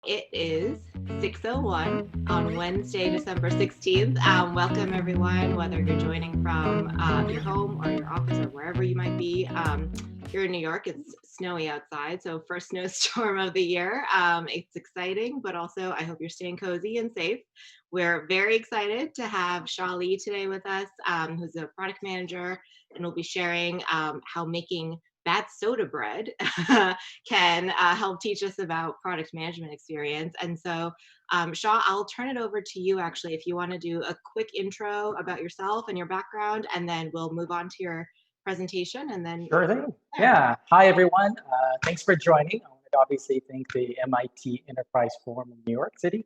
It is 6:01 on Wednesday, December 16th. Welcome, everyone, whether you're joining from your home or your office or wherever you might be. Here in New York, it's snowy outside, so first snowstorm of the year. It's exciting, but also I hope you're staying cozy and safe. We're very excited to have Shali today with us, who's a product manager, and we'll be sharing how making bad soda bread can help teach us about product management experience. And so, Shaw, I'll turn it over to you actually if you want to do a quick intro about yourself and your background, and then we'll move on to your presentation and then Sure thing. there. Yeah. Hi, everyone. Thanks for joining. I want to obviously thank the MIT Enterprise Forum in New York City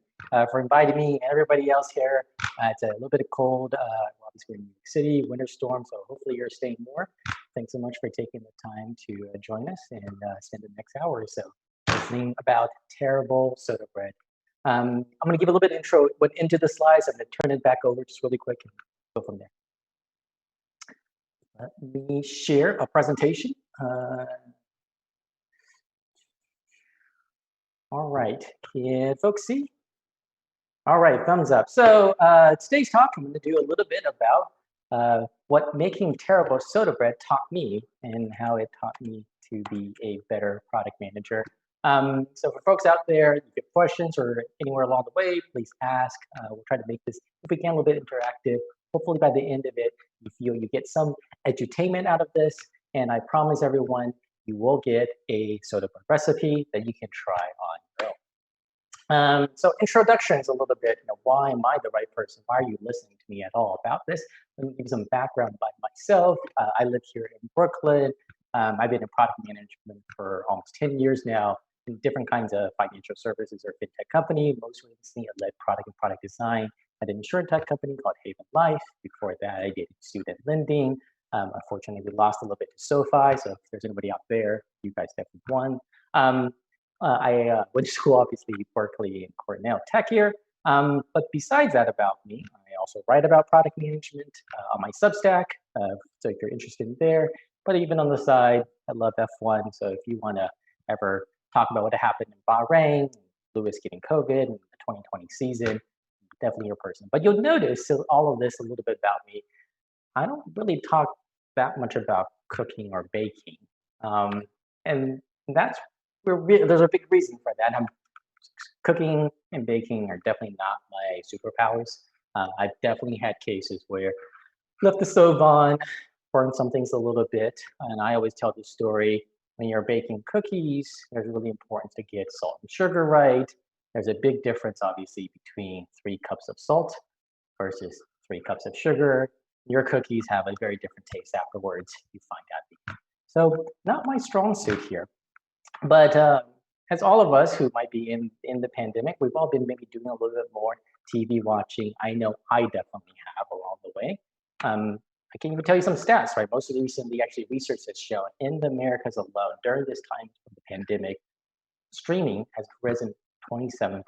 for inviting me and everybody else here. It's a little bit of cold. Obviously, we're in New York City, winter storm, so hopefully you're staying warm. Thanks so much for taking the time to join us and spend the next hour or so listening about terrible soda bread. I'm going to give a little bit of intro went into the slides. I'm going to turn it back over just really quick and go from there. Let me share a presentation. All right, can folks see? All right, thumbs up. So today's talk, I'm going to do a little bit about what making terrible soda bread taught me and how it taught me to be a better product manager. So for folks out there, you get questions or anywhere along the way, please ask. We'll try to make this, if we can, a little bit interactive. Hopefully by the end of it, you feel you get some edutainment out of this. And I promise everyone, you will get a soda bread recipe that you can try on your own. So introductions a little bit, why am I the right person? Why are you listening to me at all about this? Let me give you some background by myself. I live here in Brooklyn. I've been in product management for almost 10 years now in different kinds of financial services or fintech company. Most recently, I led product and product design at an insurance tech company called Haven Life. Before that, I did student lending. Unfortunately, we lost a little bit to SoFi. So if there's anybody out there, you guys definitely won. I went to school, obviously, Berkeley and Cornell Tech here. But besides that about me, I also write about product management on my Substack. So if you're interested in there, but even on the side, I love F1. So if you want to ever talk about what happened in Bahrain, Lewis getting COVID in the 2020 season, definitely your person. But you'll notice all of this a little bit about me. I don't really talk that much about cooking or baking. And that's there's a big reason for that. Cooking and baking are definitely not my superpowers. I've definitely had cases where left the stove on, burned some things a little bit, and I always tell this story. When you're baking cookies, it's really important to get salt and sugar right. There's a big difference, obviously, between 3 cups of salt versus 3 cups of sugar. Your cookies have a very different taste afterwards, you find out. So not my strong suit here. But as all of us who might be in the pandemic, we've all been maybe doing a little bit more TV watching. I know I definitely have along the way. I can even tell you some stats, right? Most recently, actually, research has shown in the Americas alone, during this time of the pandemic, streaming has risen 27%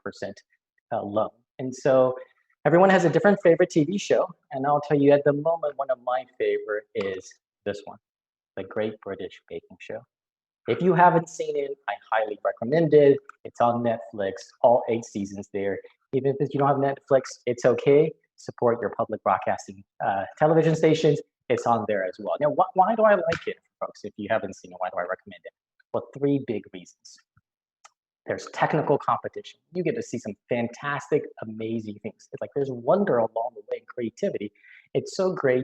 alone. And so everyone has a different favorite TV show. And I'll tell you at the moment, one of my favorite is this one, The Great British Baking Show. If you haven't seen it, I highly recommend it. It's on Netflix, all 8 seasons there. Even if you don't have Netflix, it's okay. Support your public broadcasting television stations. It's on there as well. Now, why do I like it, folks? If you haven't seen it, why do I recommend it? Well, 3 big reasons. There's technical competition. You get to see some fantastic, amazing things. It's like there's wonder along the way, creativity. It's so great,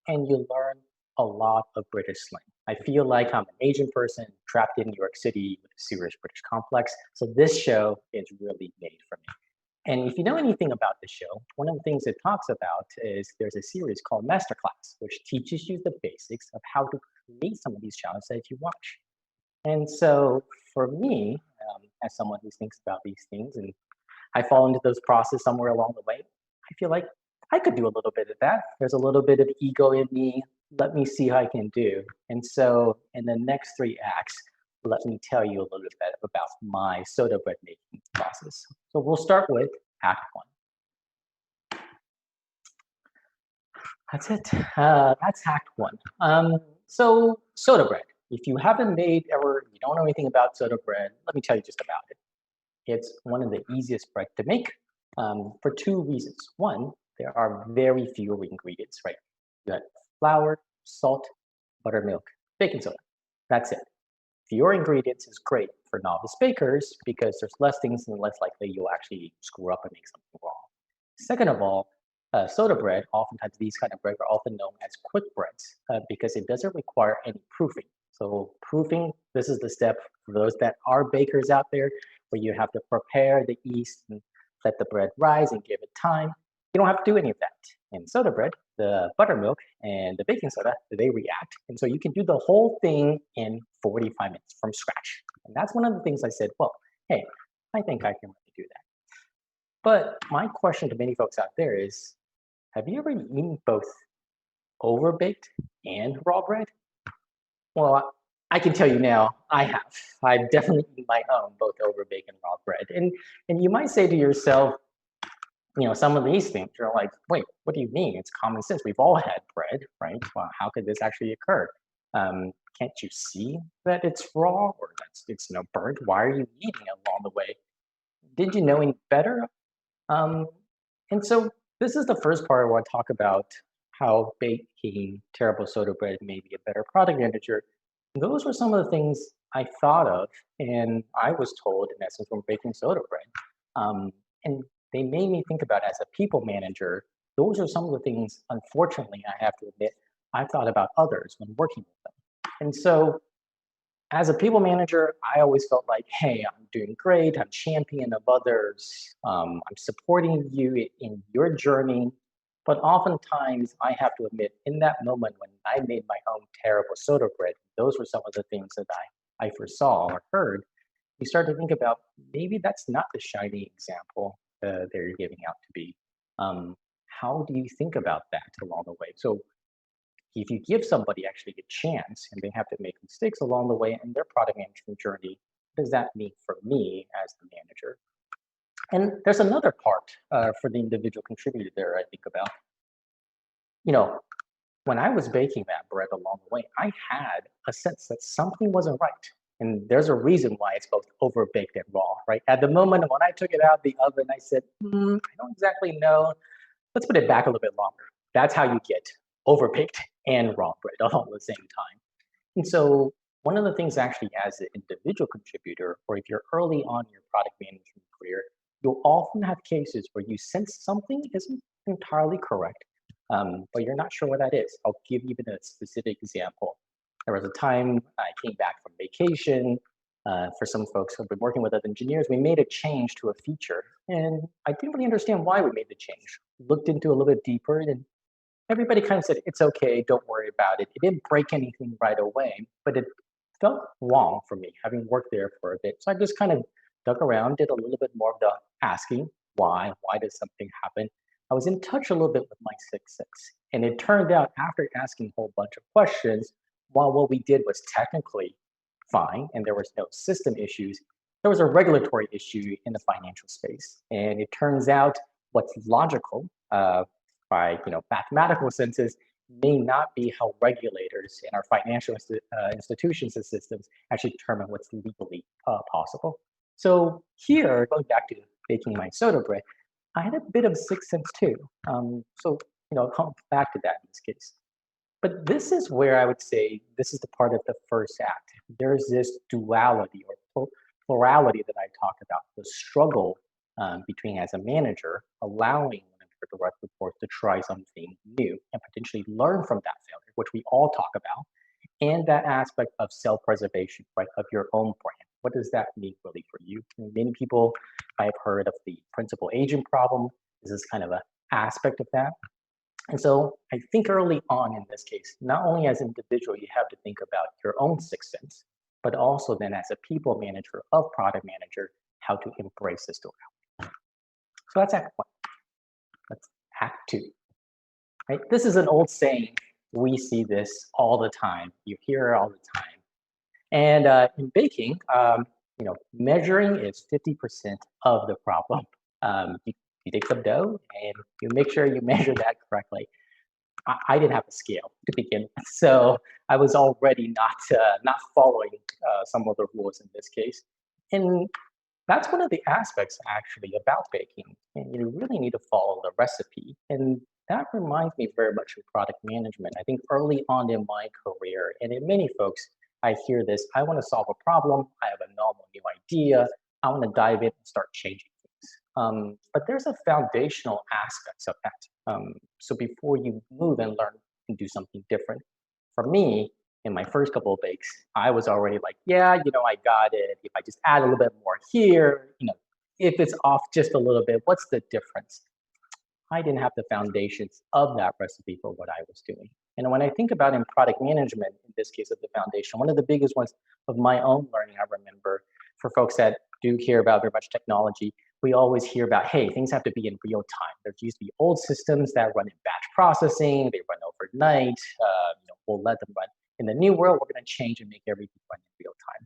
and you learn a lot of British slang. I feel like I'm an Asian person trapped in New York City with a serious British complex. So this show is really made for me. And if you know anything about the show, one of the things it talks about is there's a series called Masterclass, which teaches you the basics of how to create some of these challenges that you watch. And so for me, as someone who thinks about these things, and I fall into those process somewhere along the way, I feel like I could do a little bit of that. There's a little bit of ego in me. Let me see how I can do. And so in the next 3 acts, let me tell you a little bit about my soda bread making process. So we'll start with Act 1. That's it. That's Act 1. So soda bread. If you haven't made ever, you don't know anything about soda bread, let me tell you just about it. it's one of the easiest bread to make for two reasons. One, there are very few ingredients, right? You got flour, salt, buttermilk, baking soda. That's it. Fewer ingredients is great for novice bakers because there's less things and less likely you'll actually screw up and make something wrong. Second of all, soda bread, oftentimes these kind of bread are often known as quick breads because it doesn't require any proofing. So proofing, this is the step for those that are bakers out there where you have to prepare the yeast and let the bread rise and give it time. You don't have to do any of that. In soda bread, the buttermilk and the baking soda, they react. And so you can do the whole thing in 45 minutes from scratch. And that's one of the things I said, well, hey, I think I can really do that. But my question to many folks out there is, have you ever eaten both overbaked and raw bread? Well, I can tell you now, I have. I've definitely eaten my own, both overbaked and raw bread. And you might say to yourself, some of these things, you're like, wait, what do you mean? It's common sense. We've all had bread, right? Well, how could this actually occur? Can't you see that it's raw or that it's burnt? Why are you eating it along the way? Did you know any better? Um, and so this is the first part I want to talk about how baking terrible soda bread may be a better product manager. Those were some of the things I thought of, and I was told, in essence, when baking soda bread. And they made me think about as a people manager, those are some of the things, unfortunately, I have to admit, I thought about others when working with them. And so as a people manager, I always felt like, hey, I'm doing great. I'm champion of others. I'm supporting you in your journey. But oftentimes, I have to admit, in that moment when I made my own terrible soda bread, those were some of the things that I foresaw or heard. You start to think about maybe that's not the shiny example they're giving out to be. How do you think about that along the way? So if you give somebody actually a chance and they have to make mistakes along the way in their product management journey, what does that mean for me as the manager? And there's another part for the individual contributor there I think about. You know, when I was baking that bread along the way, I had a sense that something wasn't right. And there's a reason why it's both overbaked and raw, right? At the moment when I took it out of the oven, I said, I don't exactly know. Let's put it back a little bit longer. That's how you get overbaked and raw bread all at the same time. And so one of the things actually as an individual contributor, or if you're early on in your product management career, you'll often have cases where you sense something isn't entirely correct, but you're not sure what that is. I'll give you even a specific example. There was a time I came back from vacation. For some folks who've been working with other engineers, we made a change to a feature, and I didn't really understand why we made the change. Looked into it a little bit deeper, and everybody kind of said, it's okay, don't worry about it. It didn't break anything right away, but it felt wrong for me, having worked there for a bit. So I just kind of dug around, did a little bit more of the asking, why does something happen? I was in touch a little bit with my 6.6. And it turned out after asking a whole bunch of questions, while what we did was technically fine and there was no system issues, there was a regulatory issue in the financial space. And it turns out what's logical by mathematical senses may not be how regulators in our financial institutions and systems actually determine what's legally possible. So here, going back to baking my soda bread, I had a bit of sixth sense too. I'll come back to that in this case. But this is where I would say this is the part of the first act. There's this duality or plurality that I talk about, the struggle between as a manager, allowing one of your direct reports to try something new and potentially learn from that failure, which we all talk about, and that aspect of self-preservation, right, of your own brand. What does that mean really for you? Many people I have heard of the principal agent problem. This is kind of an aspect of that. And so I think early on in this case, not only as an individual, you have to think about your own sixth sense, but also then as a people manager of product manager, how to embrace this duality. So that's act one. That's act two. Right? This is an old saying. We see this all the time. You hear it all the time. And in baking, measuring is 50% of the problem. You take some dough and you make sure you measure that correctly. I didn't have a scale to begin with, so I was already not following some of the rules in this case. And That's one of the aspects actually about baking. And you really need to follow the recipe. And that reminds me very much of product management. I think early on in my career, and in many folks, I hear this, I want to solve a problem, I have a novel new idea, I want to dive in and start changing things. But there's a foundational aspects of that. So before you move and learn and do something different, for me, in my first couple of bakes, I was already like, yeah, I got it. If I just add a little bit more here, if it's off just a little bit, what's the difference? I didn't have the foundations of that recipe for what I was doing. And when I think about in product management, in this case of the foundation, one of the biggest ones of my own learning, I remember for folks that do hear about very much technology, we always hear about, hey, things have to be in real time. There used to be old systems that run in batch processing, they run overnight, we'll let them run. In the new world, we're going to change and make everything run in real time.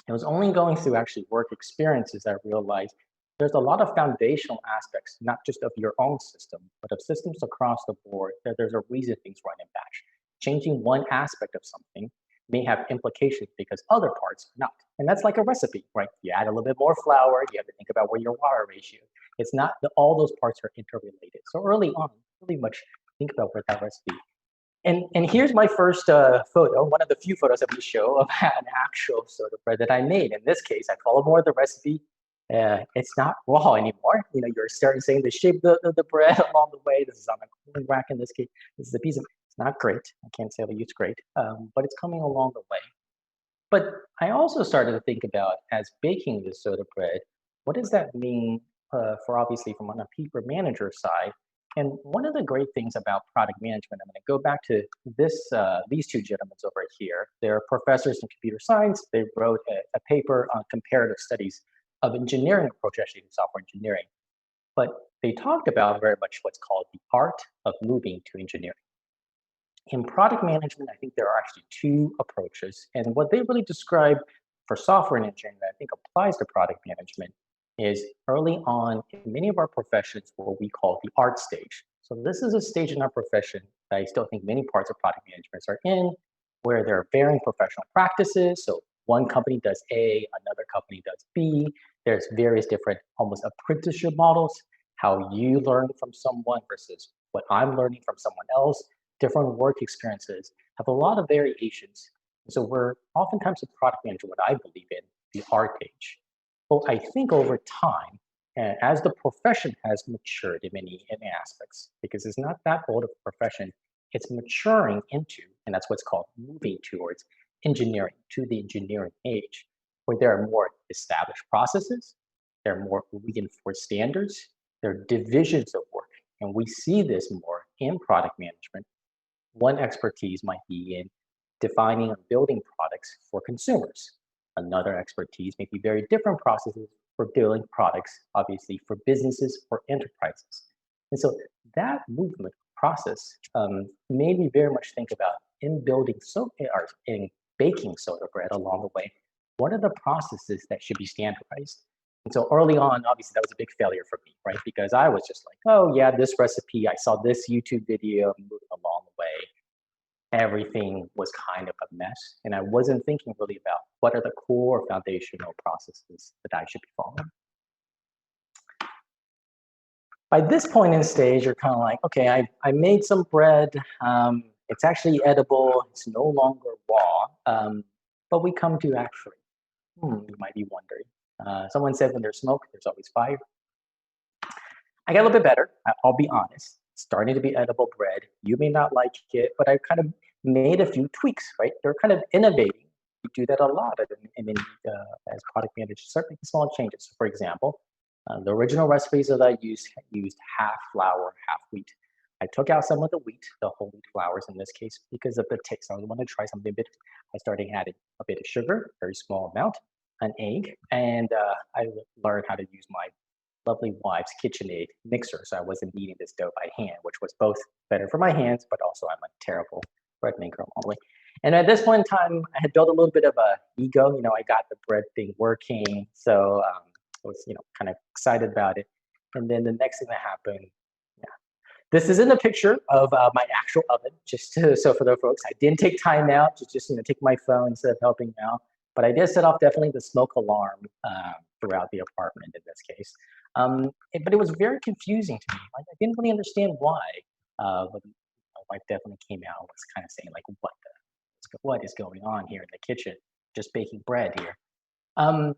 It was only going through actually work experiences that I realized there's a lot of foundational aspects, not just of your own system, but of systems across the board, that there's a reason things run in batch. Changing one aspect of something may have implications because other parts are not. And that's like a recipe, right? You add a little bit more flour, you have to think about where your water ratio. It's not that all those parts are interrelated. So early on, really much think about where that recipe. And here's my first photo, one of the few photos that we show of an actual soda bread that I made. In this case, I follow more of the recipe. It's not raw anymore. You're starting saying to shape the bread along the way. This is on a cooling rack in this case. This is a piece of, it's not great. I can't say that it's great, but it's coming along the way. But I also started to think about as baking this soda bread, what does that mean for obviously from on a people manager side? And one of the great things about product management, I'm going to go back to these two gentlemen over here. They're professors in computer science. They wrote a paper on comparative studies of engineering approach, actually in software engineering. But they talked about very much what's called the art of moving to engineering. In product management, I think there are actually two approaches. And what they really describe for software engineering that I think applies to product management is early on in many of our professions, what we call the art stage. So this is a stage in our profession that I still think many parts of product management are in, where there are varying professional practices. So one company does A, another company does B. There's various different almost apprenticeship models, how you learn from someone versus what I'm learning from someone else. Different work experiences have a lot of variations. So we're oftentimes a product manager, what I believe in, the art age. Well, I think over time, as the profession has matured in many aspects, because it's not that old of a profession, it's maturing into, and that's what's called moving towards engineering, to the engineering age, where there are more established processes, there are more reinforced standards, there are divisions of work. And we see this more in product management. One expertise might be in defining and building products for consumers. Another expertise may be very different processes for building products, obviously for businesses or enterprises. And so that movement process made me very much think about in building or in baking soda bread along the way, what are the processes that should be standardized? And so early on, obviously that was a big failure for me, right? Because I was just like, oh yeah, this recipe, I saw this YouTube video, moving along the way. Everything was kind of a mess. And I wasn't thinking really about what are the core foundational processes that I should be following. By this point in stage, you're kind of like, okay, I made some bread. It's actually edible. It's no longer raw. But we come to actually, you might be wondering. Someone said when there's smoke, there's always fire. I got a little bit better. I'll be honest. It's starting to be edible bread. You may not like it, but I kind of made a few tweaks, right? They're kind of innovating. We do that a lot as product managers, certainly small changes. So for example, the original recipes that I used half flour, half wheat. I took out some of the wheat, the whole wheat flours in this case, because of the taste. I wanted to try something a bit. I started adding a bit of sugar, very small amount, an egg, and I learned how to use my lovely wife's KitchenAid mixer, so I wasn't kneading this dough by hand, which was both better for my hands, but also I'm a terrible bread maker along the way. And at this point in time, I had built a little bit of a ego. I got the bread thing working, so I was, kind of excited about it. And then the next thing that happened, this isn't a picture of my actual oven. So for the folks, I didn't take time out to just take my phone instead of helping out. But I did set off definitely the smoke alarm throughout the apartment in this case. But it was very confusing to me. Like I didn't really understand why. But my wife definitely came out and was kind of saying like, what is going on here in the kitchen? Just baking bread here. Um,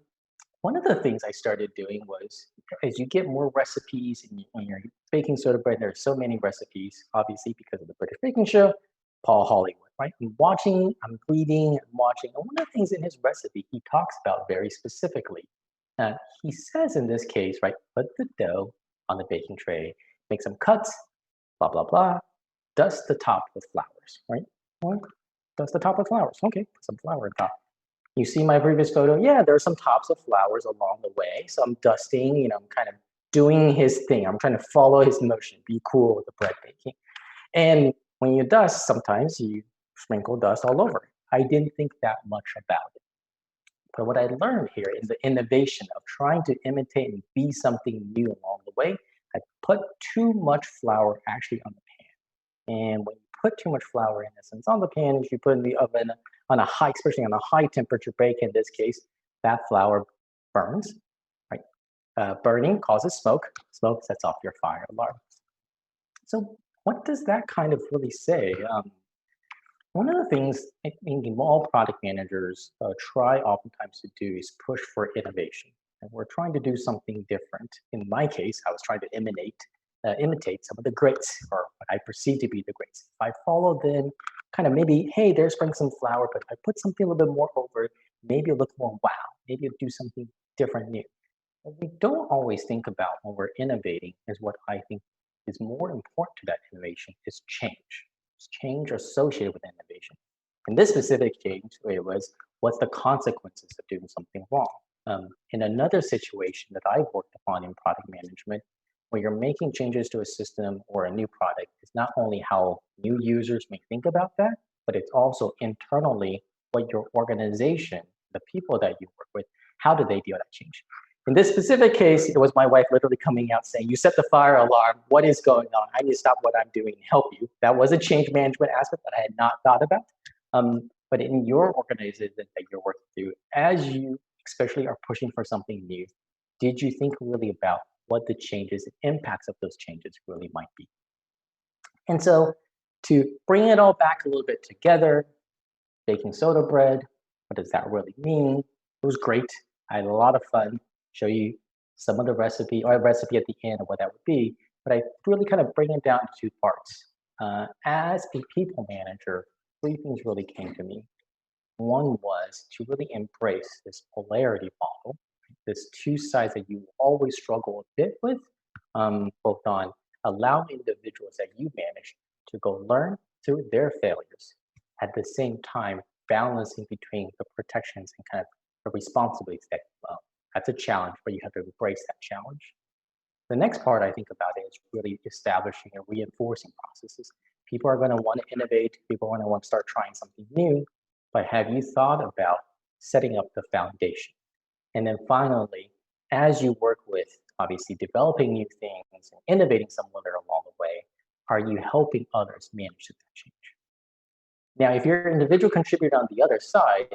One of the things I started doing was as you get more recipes and when you're baking soda bread, there are so many recipes, obviously because of the British Baking Show, Paul Hollywood, right? I'm watching, I'm reading, I'm watching. And one of the things in his recipe he talks about very specifically. He says in this case, right, put the dough on the baking tray, make some cuts, blah, blah, blah, dust the top with flowers, right? Well, dust the top with flowers. Okay, put some flour on top. You see my previous photo? Yeah, there are some tops of flowers along the way. So I'm dusting, I'm kind of doing his thing. I'm trying to follow his motion, be cool with the bread baking. And when you dust, sometimes you sprinkle dust all over. I didn't think that much about it. But what I learned here is the innovation of trying to imitate and be something new along the way. I put too much flour actually on the pan. And when you put too much flour in essence on the pan, if you put in the oven on a high, especially on a high temperature bake in this case, that flour burns, right? Burning causes smoke. Smoke sets off your fire alarm. So what does that kind of really say? One of the things I think all product managers try oftentimes to do is push for innovation. And we're trying to do something different. In my case, I was trying to imitate some of the greats, or what I perceive to be the greats. If I follow them, kind of maybe, hey, there's bring some flour, but if I put something a little bit more over it, maybe it'll look more wow. Maybe it'll do something different new. What we don't always think about when we're innovating is what I think is more important to that innovation is change. It's change associated with innovation. In this specific case, it was what's the consequences of doing something wrong? In another situation that I've worked upon in product management, when you're making changes to a system or a new product, it's not only how new users may think about that, but it's also internally what your organization, the people that you work with, how do they deal with that change? In this specific case, it was my wife literally coming out saying, you set the fire alarm, what is going on? I need to stop what I'm doing and help you. That was a change management aspect that I had not thought about. But in your organization that you're working through, as you especially are pushing for something new, did you think really about what the changes and impacts of those changes really might be? And so to bring it all back a little bit together, baking soda bread, what does that really mean? It was great. I had a lot of fun. Show you some of the recipe or a recipe at the end of what that would be, but I really kind of bring it down to two parts. As a people manager, three things really came to me. One was to really embrace this polarity model, this two sides that you always struggle a bit with, both on allow individuals that you manage to go learn through their failures, at the same time balancing between the protections and kind of the responsibilities that that's a challenge, but you have to embrace that challenge. The next part I think about is really establishing and reinforcing processes. People are going to want to innovate. People are going to want to start trying something new. But have you thought about setting up the foundation? And then finally, as you work with obviously developing new things and innovating somewhere along the way, are you helping others manage that change? Now, if you're an individual contributor on the other side,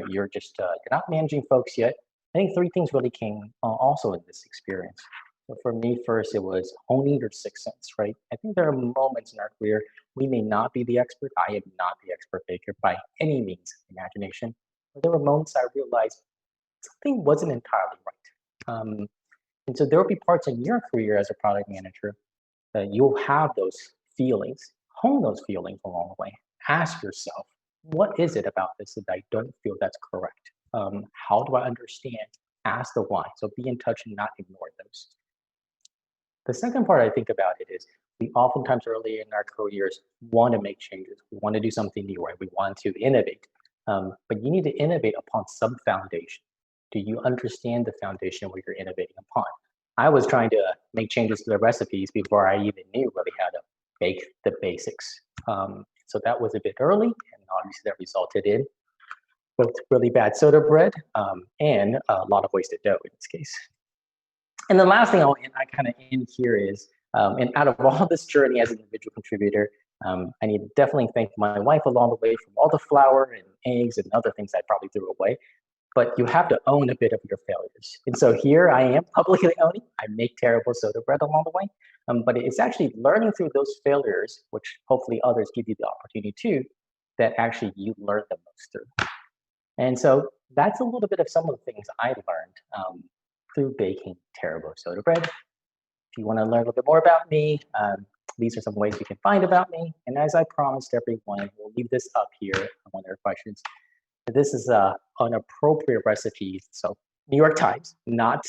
you're just you're not managing folks yet. I think three things really came also in this experience. So for me, first, it was honing your sixth sense, right? I think there are moments in our career we may not be the expert. I am not the expert baker by any means of imagination. But there were moments I realized something wasn't entirely right. And so there will be parts in your career as a product manager that you'll have those feelings, hone those feelings along the way. Ask yourself, what is it about this that I don't feel that's correct? How do I understand? Ask the why. So be in touch and not ignore those. The second part I think about it is we oftentimes early in our careers want to make changes. We want to do something new, right? We want to innovate. But you need to innovate upon some foundation. Do you understand the foundation where you're innovating upon? I was trying to make changes to the recipes before I even knew really how to bake the basics. So that was a bit early, and obviously that resulted in both really bad soda bread and a lot of wasted dough in this case. And the last thing I kind of end here is, and out of all this journey as an individual contributor, I need to definitely thank my wife along the way from all the flour and eggs and other things I probably threw away. But you have to own a bit of your failures. And so here I am publicly owning, I make terrible soda bread along the way. But it's actually learning through those failures, which hopefully others give you the opportunity to, that actually you learn the most through. And so that's a little bit of some of the things I learned through baking terrible soda bread. If you want to learn a little bit more about me, these are some ways you can find about me. And as I promised everyone, we'll leave this up here on their questions. This is an appropriate recipe. So New York Times, not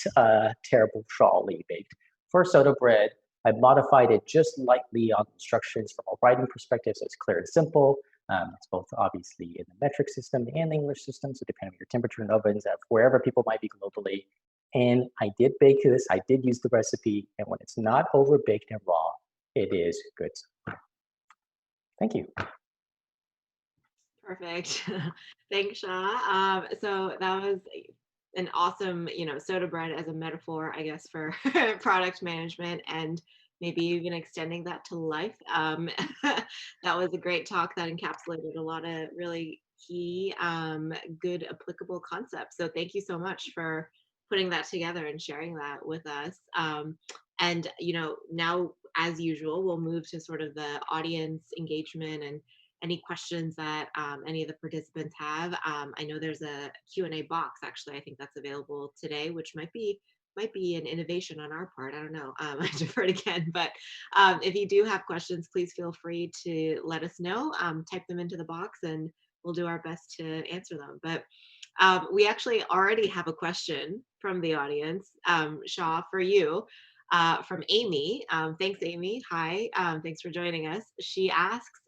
terrible Shaw Lee baked. For soda bread, I modified it just lightly on instructions from a writing perspective, so it's clear and simple. It's both obviously in the metric system and the English system, so depending on your temperature and ovens, wherever people might be globally. And I did bake this, I did use the recipe, and when it's not over baked and raw, it is good. Thank you. Perfect. Thanks, Shaw. So that was an awesome, soda bread as a metaphor, I guess, for product management and maybe even extending that to life. That was a great talk that encapsulated a lot of really key, good, applicable concepts. So thank you so much for putting that together and sharing that with us. And now, as usual, we'll move to sort of the audience engagement and any questions that any of the participants have. I know there's a Q&A box, actually, I think that's available today, which might be an innovation on our part. I don't know. I defer it again, but if you do have questions, please feel free to let us know. Type them into the box and we'll do our best to answer them. But we actually already have a question from the audience, Shaw, for you. From Amy. Thanks, Amy. Hi. Thanks for joining us. She asks,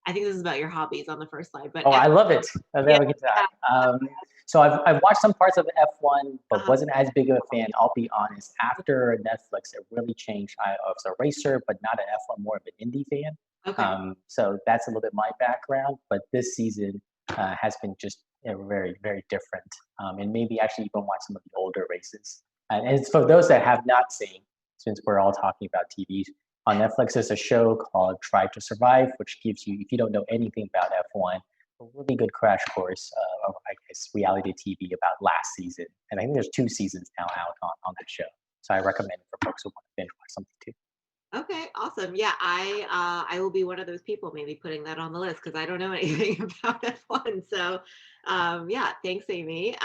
I think this is about your hobbies on the first slide, but Oh, I love it. yeah, There we get to that. So I've watched some parts of F1, but uh, wasn't as big of a fan. I'll be honest. After Netflix, it really changed. I was a racer, but not an F1, more of an Indy fan. okay. So that's a little bit my background. But this season has been just very, very different. And maybe actually even watch some of the older races. And it's for those that have not seen, since we're all talking about TVs, on Netflix, there's a show called Try to Survive, which gives you, if you don't know anything about F1, a really good crash course of, I guess, reality TV about last season. And I think there's 2 seasons now out on that show. So I recommend it for folks who want to binge watch something too. Okay, awesome. Yeah, I will be one of those people maybe putting that on the list because I don't know anything about F1. So yeah, thanks, Amy.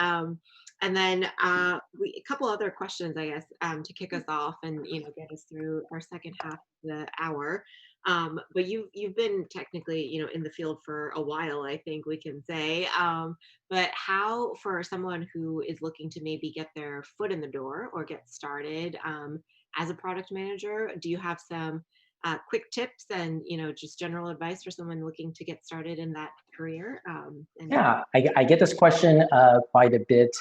And then a couple other questions, I guess, to kick us off and get us through our second half of the hour. But you've been technically in the field for a while, I think we can say. But how, for someone who is looking to maybe get their foot in the door or get started, as a product manager, do you have some quick tips and just general advice for someone looking to get started in that career? Yeah, I get this question quite a bit.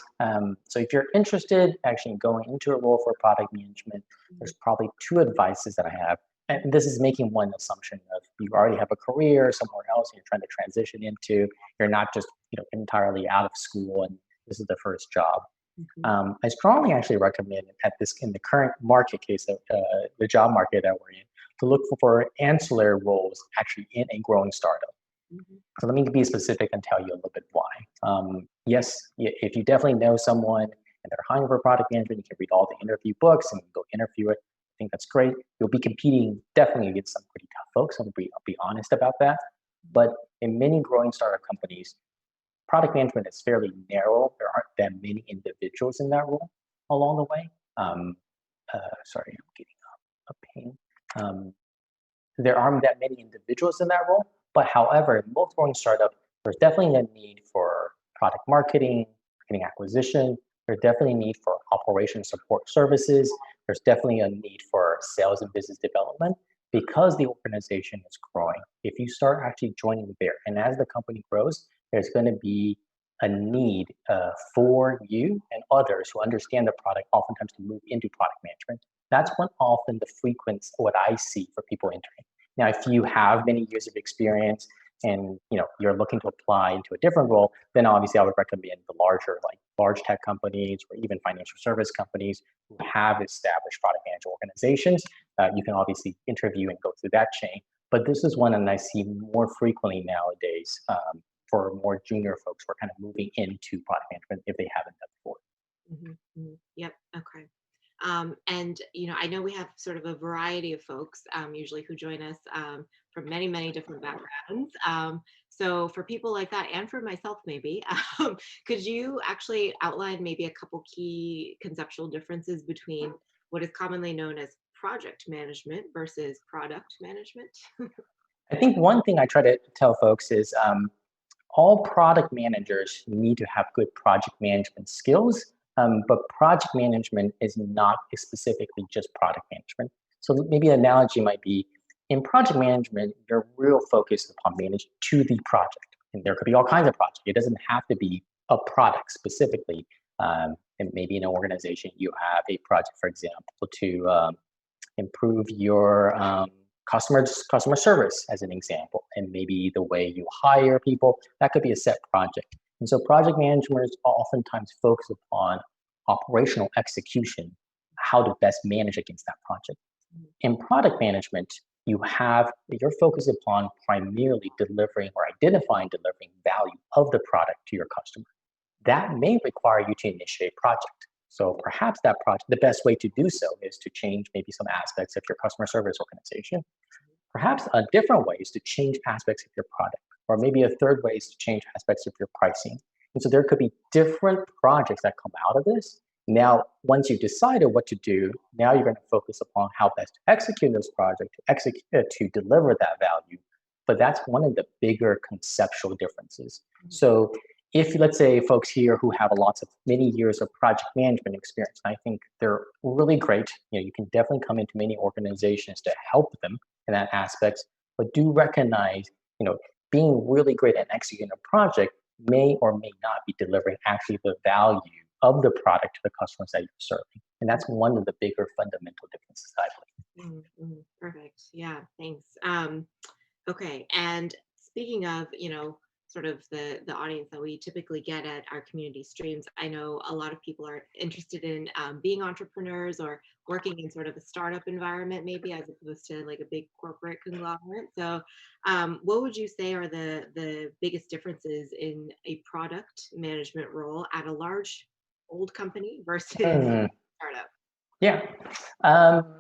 So if you're interested actually in going into a role for product management, there's probably 2 advices that I have. And this is making one assumption of you already have a career somewhere else and you're trying to transition into, you're not just entirely out of school and this is the first job. Mhm. I strongly actually recommend at this in the current market case, the job market that we're in, to look for ancillary roles actually in a growing startup. Mhm. So let me be specific and tell you a little bit why. Yes, if you definitely know someone and they're hiring for product management, you can read all the interview books and go interview it. I think that's great. You'll be competing definitely against some pretty tough folks. I'll be honest about that. But in many growing startup companies, product management is fairly narrow. There aren't that many individuals in that role along the way. Sorry, I'm getting a pain. Um, there aren't that many individuals in that role, but however, in most growing startup, there's definitely a need for product marketing acquisition. There's definitely a need for operation support services. There's definitely a need for sales and business development because the organization is growing. If you start actually joining there, and as the company grows, there's going to be a need for you and others who understand the product oftentimes to move into product management. That's when often the frequency, what I see for people entering. Now, if you have many years of experience and you're looking to apply into a different role, then obviously I would recommend the larger, like large tech companies or even financial service companies who have established product management organizations. You can obviously interview and go through that chain. But this is one that I see more frequently nowadays for more junior folks who are kind of moving into product management if they haven't done before. Yep. Okay. And I know we have sort of a variety of folks usually who join us from many, many different backgrounds. So for people like that, and for myself, maybe, could you actually outline maybe a couple key conceptual differences between what is commonly known as project management versus product management? I think one thing I try to tell folks is all product managers need to have good project management skills, but project management is not specifically just product management. So maybe an analogy might be in project management, your real focus is upon managing to the project. And there could be all kinds of projects. It doesn't have to be a product specifically. And maybe in an organization, you have a project, for example, to improve your customer service as an example, and maybe the way you hire people. That could be a set project. And so project managers oftentimes focus upon operational execution, how to best manage against that project. In product management, you're focused upon primarily delivering or identifying delivering value of the product to your customer. That may require you to initiate a project. So perhaps that project, the best way to do so is to change maybe some aspects of your customer service organization. Perhaps a different way is to change aspects of your product, or maybe a third way is to change aspects of your pricing. And so there could be different projects that come out of this. Now, once you've decided what to do, now you're going to focus upon how best to execute this project, to deliver that value. But that's one of the bigger conceptual differences. So if let's say folks here who have lots of many years of project management experience, I think they're really great. You can definitely come into many organizations to help them in that aspect, but do recognize, being really great at executing a project may or may not be delivering actually the value of the product to the customers that you're serving. And that's one of the bigger fundamental differences I believe. Perfect. Yeah, thanks. Okay, and speaking of, sort of the audience that we typically get at our community streams, I know a lot of people are interested in being entrepreneurs or working in sort of a startup environment, maybe as opposed to like a big corporate conglomerate. So, what would you say are the biggest differences in a product management role at a large old company versus Hmm. startup? Yeah. Um,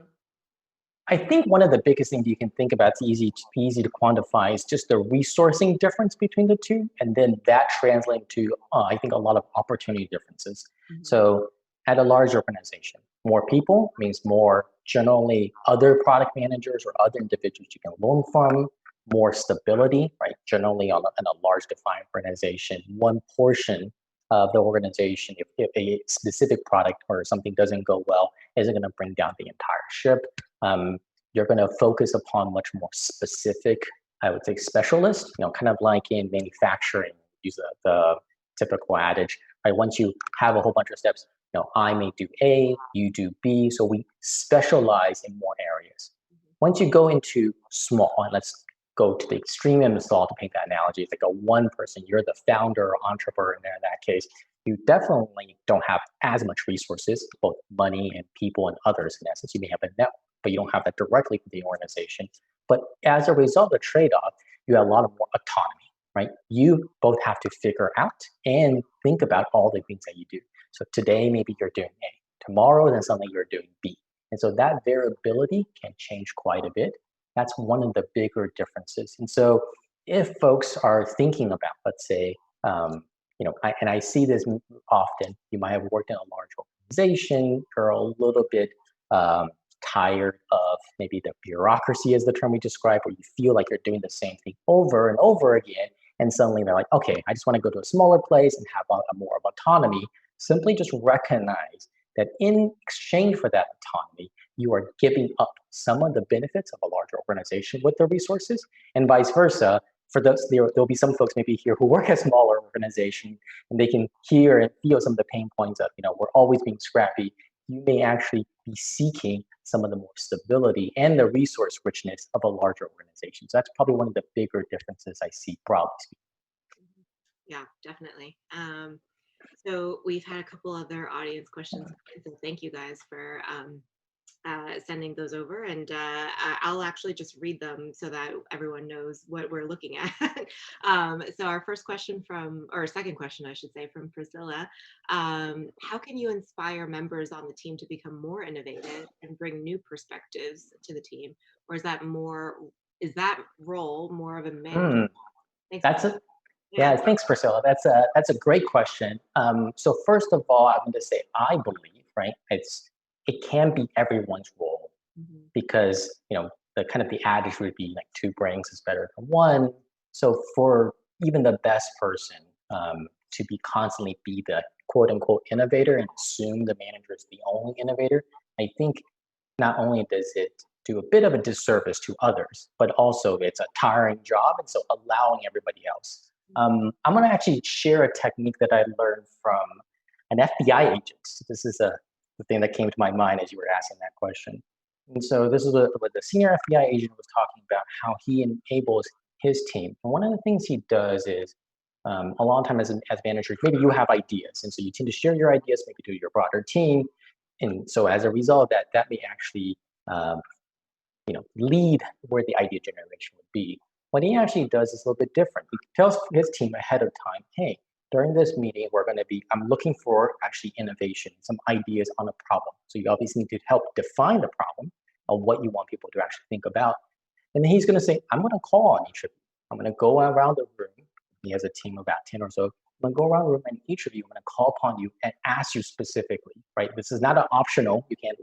I think one of the biggest things you can think about, it's easy to quantify, is just the resourcing difference between the two, and then that translating to, I think, a lot of opportunity differences. Mhm. So at a large organization, more people means more generally other product managers or other individuals you can learn from, more stability, right? Generally in a large defined organization, one portion of the organization, if a specific product or something doesn't go well, isn't going to bring down the entire ship. um, you're going to focus upon much more specific, I would say, specialists, kind of like in manufacturing, use the typical adage, right? Once you have a whole bunch of steps, I may do A, you do B, so we specialize in more areas. Once you go into small, and let's go to the extreme end of small to paint that analogy, it's like a one person, you're the founder or entrepreneur in that case, you definitely don't have as much resources, both money and people and others in essence. You may have a network, but you don't have that directly for the organization. But as a result of trade-off, you have a lot of more autonomy, right? You both have to figure out and think about all the things that you do. So today, maybe you're doing A. Tomorrow, then suddenly you're doing B. And so that variability can change quite a bit. That's one of the bigger differences. And so if folks are thinking about, let's say, and I see this often, you might have worked in a large organization, you're a little bit tired of maybe the bureaucracy, is the term we describe, where you feel like you're doing the same thing over and over again. And suddenly they're like, okay, I just want to go to a smaller place and have a more of autonomy. Simply just recognize that in exchange for that autonomy, you are giving up some of the benefits of a larger organization with the resources, and vice versa. For those, there'll be some folks maybe here who work at a smaller organization, and they can hear and feel some of the pain points of, we're always being scrappy. You may actually be seeking some of the more stability and the resource richness of a larger organization. So that's probably one of the bigger differences I see broadly speaking. Yeah, definitely. So we've had a couple other audience questions, so thank you guys for sending those over, and I'll actually just read them so that everyone knows what we're looking at. So our first question or second question, I should say, from Priscilla. How can you inspire members on the team to become more innovative and bring new perspectives to the team? Or is that role more of a manager? Hmm, Thanks, that's Priscilla. a Yeah. Yeah, thanks, Priscilla. That's a great question. So first of all, I'm going to say I believe, right? It can be everyone's role Mhm. because the kind of the adage would be like two brains is better than one. So for even the best person to be constantly be the quote unquote innovator and assume the manager is the only innovator, I think not only does it do a bit of a disservice to others, but also it's a tiring job. And so allowing everybody else. I'm going to actually share a technique that I learned from an FBI agent. This is the thing that came to my mind as you were asking that question. And so this is what the senior FBI agent was talking about, how he enables his team. And one of the things he does is a long time as managers, maybe you have ideas. And so you tend to share your ideas maybe to your broader team. And so as a result of that, that may actually um, lead where the idea generation would be. What he actually does is a little bit different. He tells his team ahead of time, hey, during this meeting, I'm looking for actually innovation, some ideas on a problem. So you obviously need to help define the problem of what you want people to actually think about. And then he's going to say, I'm going to call on each of you. I'm going to go around the room. He has a team of about 10 or so. I'm going to go around the room and each of you, I'm going to call upon you and ask you specifically, right? This is not an optional. You can't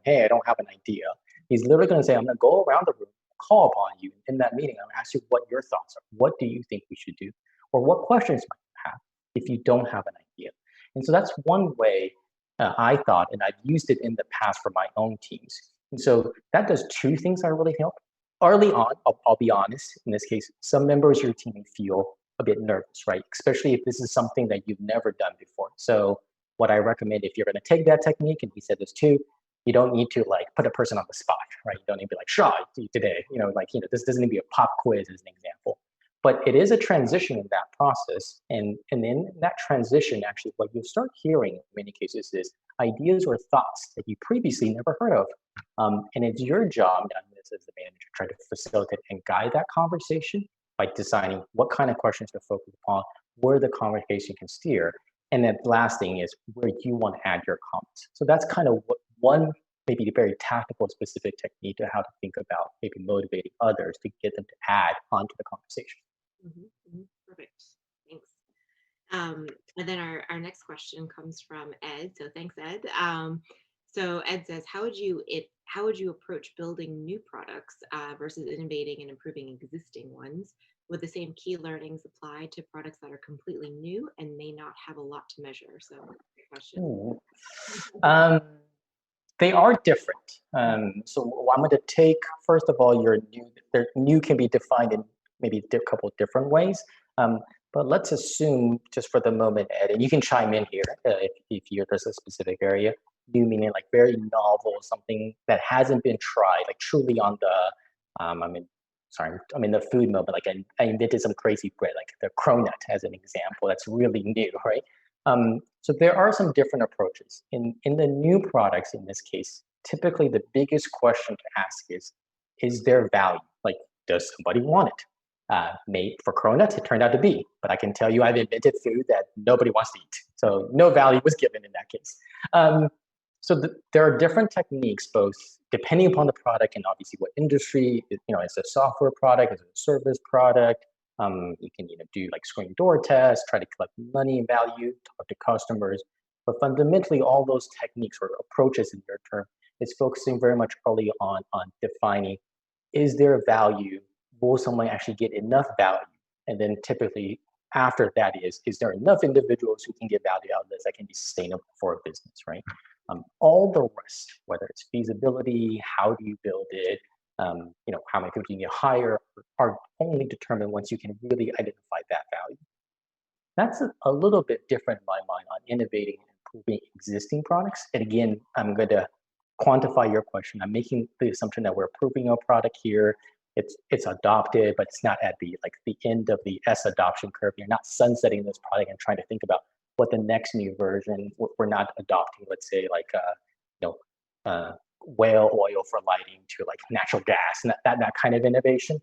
hey, I don't have an idea. He's literally going to say, I'm going to go around the room, call upon you in that meeting. I'm going to ask you what your thoughts are. What do you think we should do? Or what questions might you have if you don't have an idea? And so that's one way I thought, and I've used it in the past for my own teams. And so that does two things that really help. Early on, I'll be honest, in this case, some members of your team feel a bit nervous, right? Especially if this is something that you've never done before. So what I recommend if you're going to take that technique, and he said this too, you don't need to like put a person on the spot, right? You don't need to be like, Shaw, today, this doesn't need to be a pop quiz as an example. But it is a transition in that process. And in that transition, actually, what you'll start hearing in many cases is ideas or thoughts that you previously never heard of. And it's your job now as the manager to try to facilitate and guide that conversation by deciding what kind of questions to focus upon, where the conversation can steer. And then the last thing is where you want to add your comments. So that's kind of one maybe a very tactical, specific technique to how to think about maybe motivating others to get them to add onto the conversation. Perfect. Thanks. And then our next question comes from Ed. So thanks, Ed. So Ed says, how would you approach building new products versus innovating and improving existing ones? Would the same key learnings apply to products that are completely new and may not have a lot to measure? So great question. Ooh. Um, they are different. So I'm going to take, first of all, your new, their new can be defined in maybe a couple of different ways. Um, but let's assume just for the moment, Ed, and you can chime in here if there's a specific area, new meaning like very novel, something that hasn't been tried, like truly on the, I'm in the food mode, but like I invented some crazy bread, like the cronut as an example, that's really new, right? So there are some different approaches. In the new products, in this case, typically the biggest question to ask is there value? Like, does somebody want it? Made for Cronut, it turned out to be, but I can tell you I've invented food that nobody wants to eat. So no value was given in that case. There are different techniques, both depending upon the product and obviously what industry, it's a software product, it's a service product. You can do like screen door tests, try to collect money and value, talk to customers. But fundamentally, all those techniques or approaches in your term is focusing very much early on defining, is there value? Will someone actually get enough value? And then typically after that is there enough individuals who can get value out of this that can be sustainable for a business, right? All the rest, whether it's feasibility, how do you build it, how many people you can hire, are only determined once you can really identify that value. That's a little bit different in my mind on innovating and improving existing products. And again, I'm going to quantify your question. I'm making the assumption that we're improving our product here. It's adopted, but it's not at the end of the S adoption curve. You're not sunsetting this product and trying to think about what the next new version. We're not adopting, let's say, whale oil for lighting to like natural gas and that kind of innovation.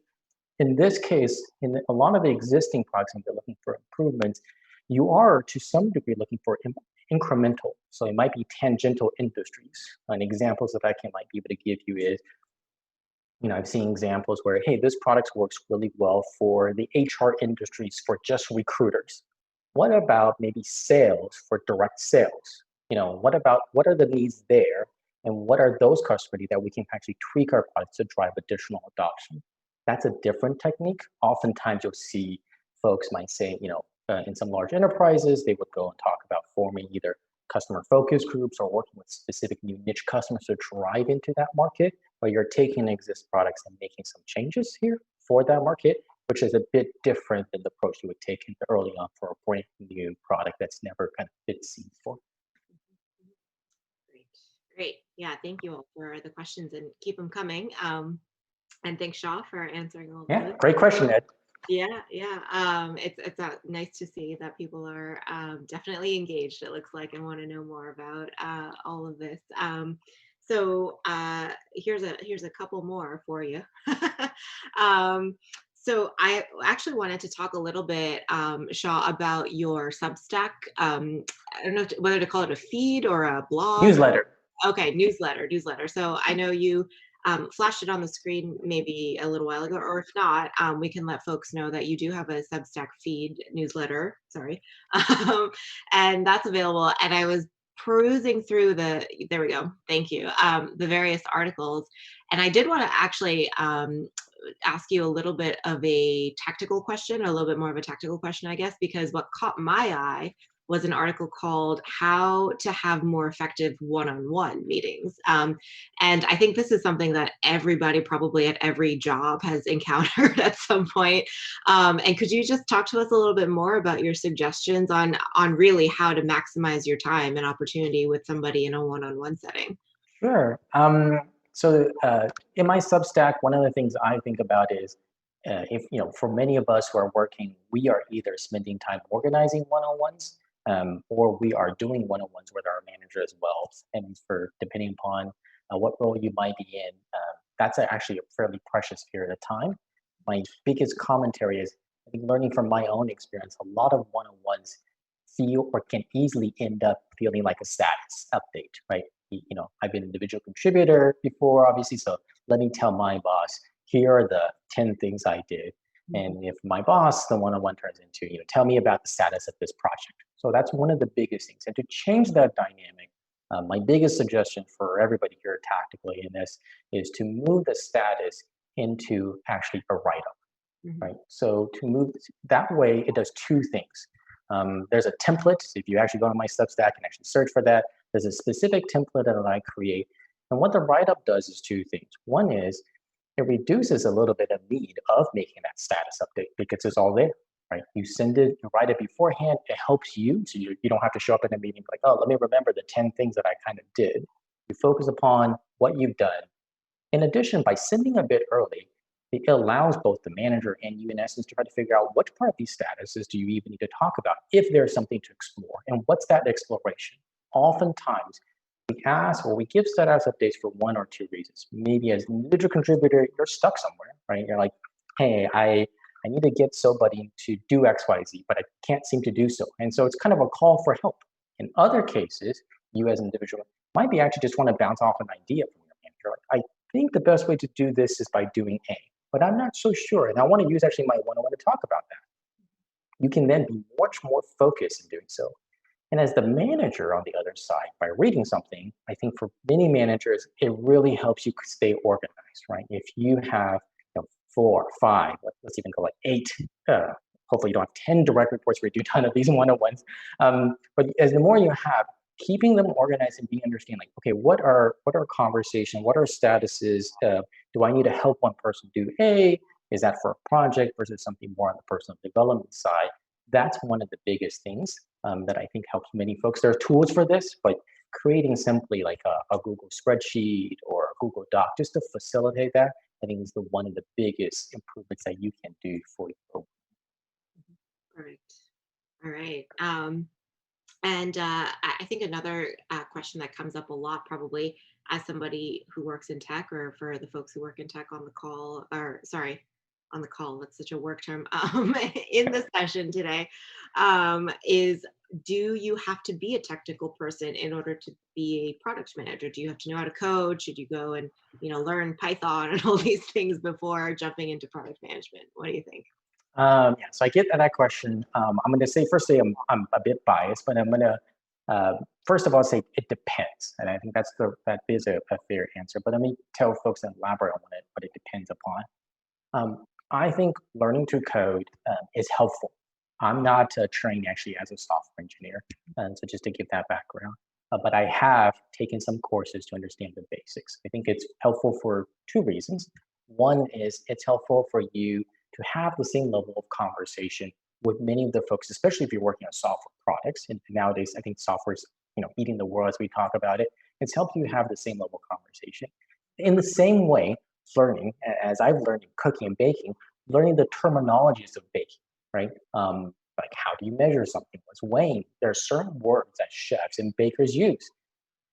In this case, in a lot of the existing products, and they're looking for improvements, you are to some degree looking for incremental. So it might be tangential industries. And examples that I can might be able to give you is, I've seen examples where, hey, this product works really well for the HR industries for just recruiters. What about maybe sales for direct sales? What are the needs there? And what are those customer needs that we can actually tweak our products to drive additional adoption? That's a different technique. Oftentimes you'll see folks might say, in some large enterprises, they would go and talk about forming either customer focus groups or working with specific new niche customers to drive into that market, where you're taking existing products and making some changes here for that market, which is a bit different than the approach you would take in early on for a brand new product that's never kind of been seen before. Great. Great. Yeah, thank you all for the questions and keep them coming. And thanks, Shaw, for answering all Yeah, those. great question, Ed. Yeah, yeah. It's nice to see that people are definitely engaged. It looks like and want to know more about all of this. So here's a couple more for you. um, so I actually wanted to talk a little bit, Shaw, about your Substack. I don't know whether to call it a feed or a blog. Newsletter. Okay, newsletter. So I know you flashed it on the screen maybe a little while ago, or if not, we can let folks know that you do have a Substack feed newsletter. Sorry, and that's available. And I was perusing through there we go. Thank you. The various articles, and I did want to actually ask you a little bit of a tactical question, a little bit more of a tactical question, I guess, because what caught my eye was an article called How to Have More Effective One-on-One Meetings. And I think this is something that everybody probably at every job has encountered at some point. And could you just talk to us a little bit more about your suggestions on really how to maximize your time and opportunity with somebody in a one-on-one setting? Sure. So in my Substack, one of the things I think about is if, for many of us who are working, we are either spending time organizing one-on-ones or we are doing one-on-ones with our manager as well. And for depending upon what role you might be in, that's actually a fairly precious period of time. My biggest commentary is, I think learning from my own experience, a lot of one-on-ones feel or can easily end up feeling like a status update, right? I've been an individual contributor before, obviously, so let me tell my boss, here are the 10 things I did. And if my boss, the one-on-one turns into, tell me about the status of this project. So that's one of the biggest things. And to change that dynamic, my biggest suggestion for everybody here tactically in this is to move the status into actually a write-up, right? So to move that way, it does two things. There's a template. If you actually go to my Substack and actually search for that, there's a specific template that I create. And what the write-up does is two things. One is it reduces a little bit of need of making that status update because it's all there, right? You send it, you write it beforehand. It helps you, so you don't have to show up in a meeting like, oh, let me remember the 10 things that I kind of did. You focus upon what you've done. In addition, by sending a bit early, it allows both the manager and you, in essence, to try to figure out which part of these statuses do you even need to talk about if there's something to explore, and what's that exploration. Oftentimes, we ask or we give status updates for one or two reasons. Maybe as an individual contributor, you're stuck somewhere, right? You're like, hey, I need to get somebody to do X, Y, Z, but I can't seem to do so. And so it's kind of a call for help. In other cases, you as an individual might be actually just want to bounce off an idea from your manager. Like, I think the best way to do this is by doing A, but I'm not so sure. And I want to use actually my one-on-one to talk about that. You can then be much more focused in doing so. And as the manager on the other side, by reading something, I think for many managers, it really helps you stay organized, right? If you have 4, 5, let's even go like 8, hopefully you don't have 10 direct reports where you do a ton of these one-on-ones. But as the more you have, keeping them organized and being understand like, okay, what are conversation, what are statuses? Do I need to help one person do A? Is that for a project versus something more on the personal development side? That's one of the biggest things that I think helps many folks. There are tools for this, but creating simply like a Google spreadsheet or a Google Doc just to facilitate that, I think is one of the biggest improvements that you can do for your. Perfect. All right. And I think another question that comes up a lot probably as somebody who works in tech, or for the folks who work in tech on the call, or sorry, on the call, that's such a work term, in the session today, is, do you have to be a technical person in order to be a product manager? Do you have to know how to code? Should you go and, learn Python and all these things before jumping into product management? What do you think? Yeah, so I get that question. I'm going to say, firstly, I'm a bit biased, but I'm going to first of all say it depends, and I think that is a fair answer. But let me tell folks and elaborate on what it depends upon. I think learning to code is helpful. I'm not trained actually as a software engineer, so just to give that background. But I have taken some courses to understand the basics. I think it's helpful for two reasons. One is it's helpful for you to have the same level of conversation with many of the folks, especially if you're working on software products. And nowadays, I think software is eating the world as we talk about it. It's helped you have the same level of conversation. In the same way, learning, as I've learned in cooking and baking, learning the terminologies of baking, right? Like how do you measure something? What's weighing? There are certain words that chefs and bakers use.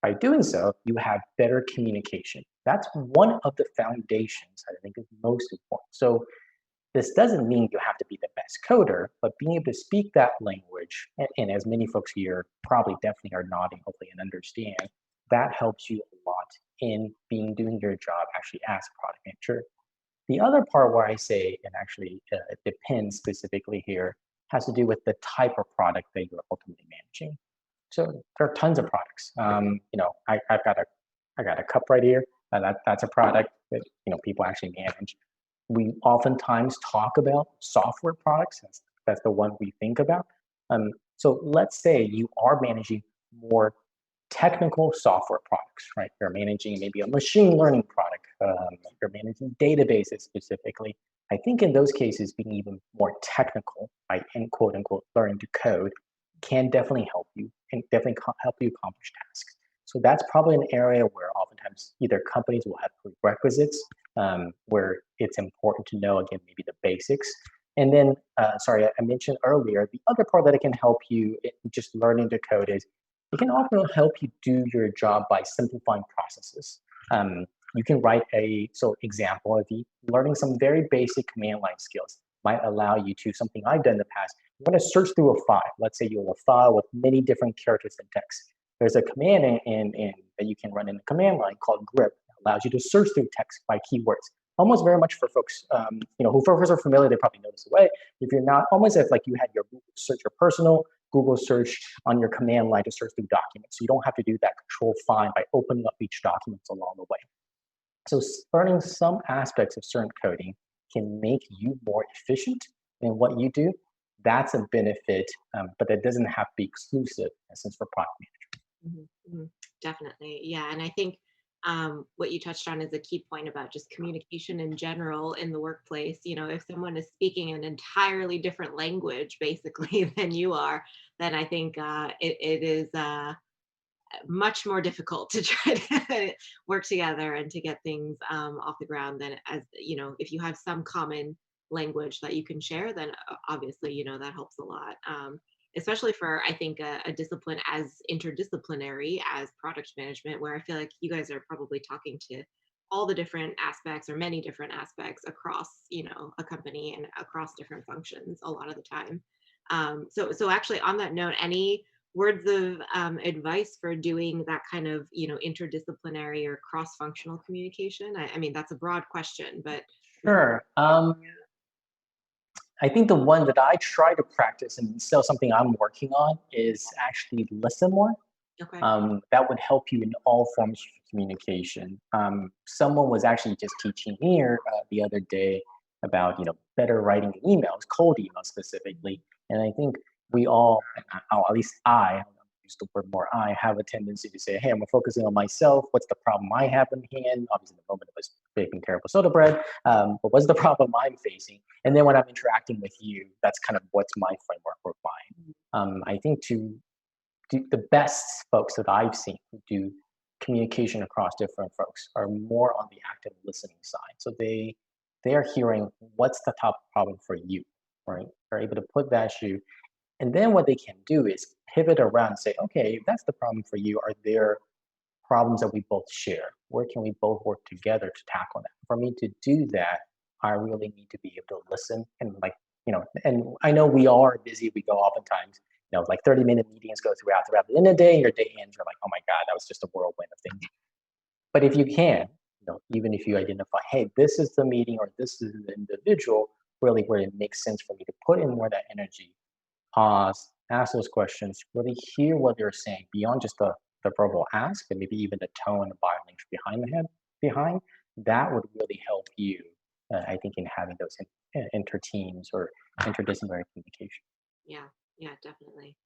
By doing so, you have better communication. That's one of the foundations I think is most important. So this doesn't mean you have to be the best coder, but being able to speak that language, and as many folks here probably definitely are nodding, hopefully, and understand, that helps you a lot in doing your job actually as a product manager. The other part where I say, and actually it depends specifically here, has to do with the type of product that you're ultimately managing. So there are tons of products. I got a cup right here. That's a product that people actually manage. We oftentimes talk about software products. That's the one we think about. So let's say you are managing more technical software products, right? You're managing maybe a machine learning product. You're managing databases specifically. I think in those cases, being even more technical, right, and quote unquote learning to code can definitely help you and definitely help you accomplish tasks. So that's probably an area where oftentimes either companies will have prerequisites where it's important to know, again, maybe the basics. And then, sorry, I mentioned earlier, the other part that it can help you in just learning to code is it can often help you do your job by simplifying processes. You can write example of you learning some very basic command line skills might allow you to, something I've done in the past, you want to search through a file. Let's say you have a file with many different characters and text. There's a command that you can run in the command line called grep that allows you to search through text by keywords. Almost very much for folks, who folks are familiar, they probably know this away. If you're not, almost as like you had your Google search, your personal Google search on your command line to search through documents. So you don't have to do that control find by opening up each document along the way. So learning some aspects of certain coding can make you more efficient in what you do. That's a benefit, but that doesn't have to be exclusive, in a sense, for product management. Mhm, mhm. Definitely. Yeah. And I think what you touched on is a key point about just communication in general in the workplace. If someone is speaking an entirely different language, basically, than you are, then I think it is much more difficult to try to work together and to get things off the ground than, as if you have some common language that you can share, then obviously that helps a lot, especially for, I think, a discipline as interdisciplinary as product management, where I feel like you guys are probably talking to all the different aspects, or many different aspects, across a company and across different functions a lot of the time. So actually, on that note, any words of advice for doing that kind of interdisciplinary or cross-functional communication? I mean, that's a broad question, but Sure. I think the one that I try to practice and still something I'm working on is actually listen more. okay. That would help you in all forms of communication. Someone was actually just teaching me here the other day about better writing emails, cold emails specifically, and I think we all, at least I don't use the word more, I have a tendency to say, hey, I'm focusing on myself. What's the problem I have in hand? Obviously, the moment it was baking terrible soda bread, but what's the problem I'm facing? And then when I'm interacting with you, that's kind of what's my framework or mine. I think the best folks that I've seen who do communication across different folks are more on the active listening side. So they are hearing what's the top problem for you, right? They're able to put that issue, and then what they can do is pivot around and say, okay, if that's the problem for you, are there problems that we both share? Where can we both work together to tackle that? For me to do that, I really need to be able to listen and and I know we are busy. We go oftentimes, like 30-minute meetings go throughout the end of the day, and your day ends. You're like, oh my God, that was just a whirlwind of things. But if you can, even if you identify, hey, this is the meeting or this is the individual, really where it makes sense for me to put in more of that energy, pause, ask those questions, really hear what they're saying beyond just the verbal ask, and maybe even the tone and body language behind, that would really help you, I think, in having those inter-teams or interdisciplinary communication. Yeah, yeah, definitely.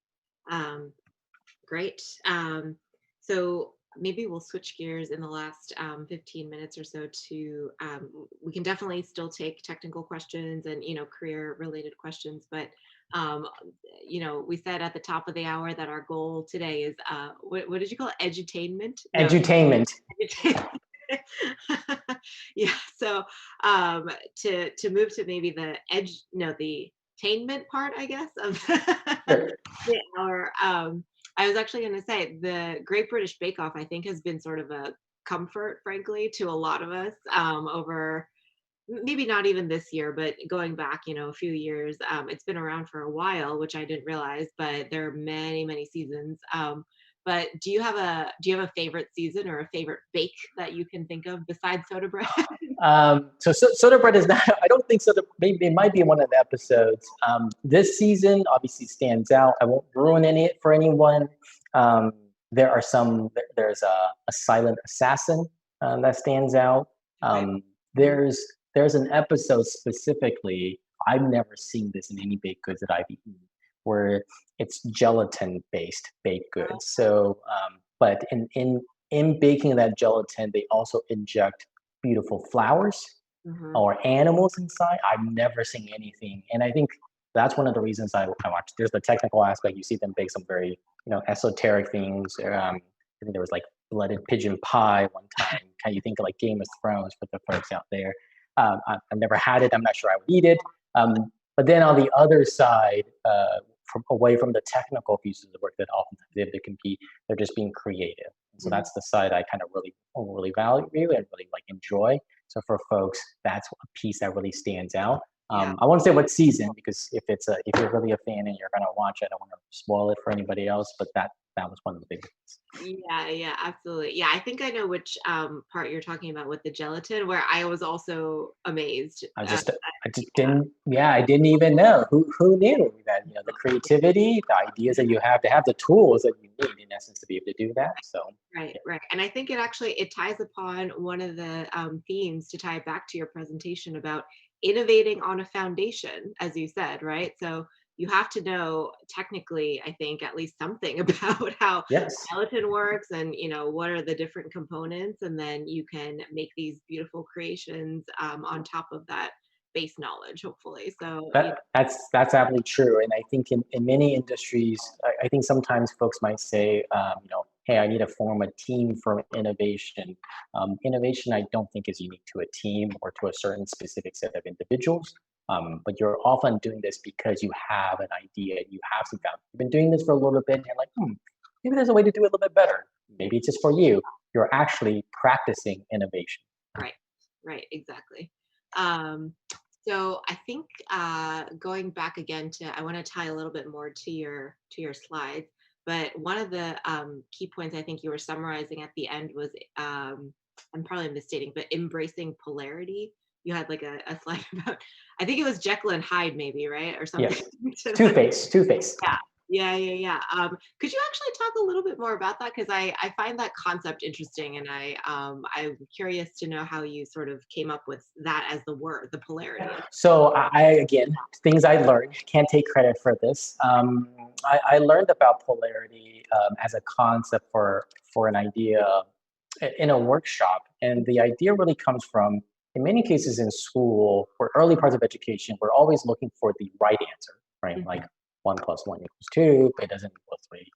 Um, Great. So maybe we'll switch gears in the last 15 minutes or so to, we can definitely still take technical questions and, career related questions, but, um, we said at the top of the hour that our goal today is, what did you call it? Edutainment? No, Edutainment. edutainment. Yeah. So to move to maybe the edge, no, the attainment part, I guess, of Sure. the hour. I was actually going to say the Great British Bake Off, I think, has been sort of a comfort, frankly, to a lot of us over maybe not even this year, but going back, a few years. It's been around for a while, which I didn't realize, but there are many, many seasons. But do you have a favorite season or a favorite bake that you can think of besides soda bread? So soda bread is not. I don't think soda. Maybe it might be in one of the episodes. This season obviously stands out. I won't ruin any for anyone. Um, there are some. There's a silent assassin that stands out. Okay. Um, Mhm. there's an episode specifically. I've never seen this in any baked goods that I've eaten, where it's gelatin based baked goods. So, but in baking that gelatin, they also inject beautiful flowers Mhm. or animals inside. I've never seen anything, and I think that's one of the reasons I watch. There's the technical aspect. You see them bake some very esoteric things. I think there was like blooded pigeon pie one time. Kind you think of like Game of Thrones for the folks out there. I've never had it. I'm not sure I would eat it. But then on the other side, away from the technical pieces of work that oftentimes they have to compete, they're just being creative. And so Mhm. that's the side I kind of really value and really like enjoy. So for folks, that's a piece that really stands out. Yeah. I won't say what season because if you're really a fan and you're gonna watch it, I don't want to spoil it for anybody else. But that was one of the big ones. Yeah, yeah, absolutely. Yeah, I think I know which part you're talking about with the gelatin, where I was also amazed. I just didn't, yeah, I didn't even know who knew that, the creativity, the ideas that you have to have the tools that you need in essence to be able to do that. So Right, yeah, right. And I think it ties upon one of the themes to tie it back to your presentation about innovating on a foundation, as you said, right? So you have to know technically, I think, at least something about how yes. gelatin works and what are the different components, and then you can make these beautiful creations on top of that base knowledge, hopefully. So That's absolutely true, and I think in many industries, I think sometimes folks might say, hey, I need to form a team for innovation. Innovation, I don't think is unique to a team or to a certain specific set of individuals. But you're often doing this because you have an idea, you have some value. You've been doing this for a little bit, and you're like, maybe there's a way to do it a little bit better. Maybe it's just for you. You're actually practicing innovation. right, right, exactly. Um, so I think going back again to, I want to tie a little bit more to your slides, but one of the key points I think you were summarizing at the end was, I'm probably misstating, but embracing polarity. You had like a slide about, I think it was Jekyll and Hyde, maybe, right, or something Yes, to Two that. Face, Two Face. Yeah. Yeah, yeah, yeah. Could you actually talk a little bit more about that? Because I find that concept interesting, and I'm curious to know how you sort of came up with that as the word, the polarity. So again, things I learned, can't take credit for this. I learned about polarity as a concept for an idea in a workshop, and the idea really comes from, in many cases in school or early parts of education, we're always looking for the right answer, right? Mhm. Like 1 + 1 = 2, but it doesn't equal 3.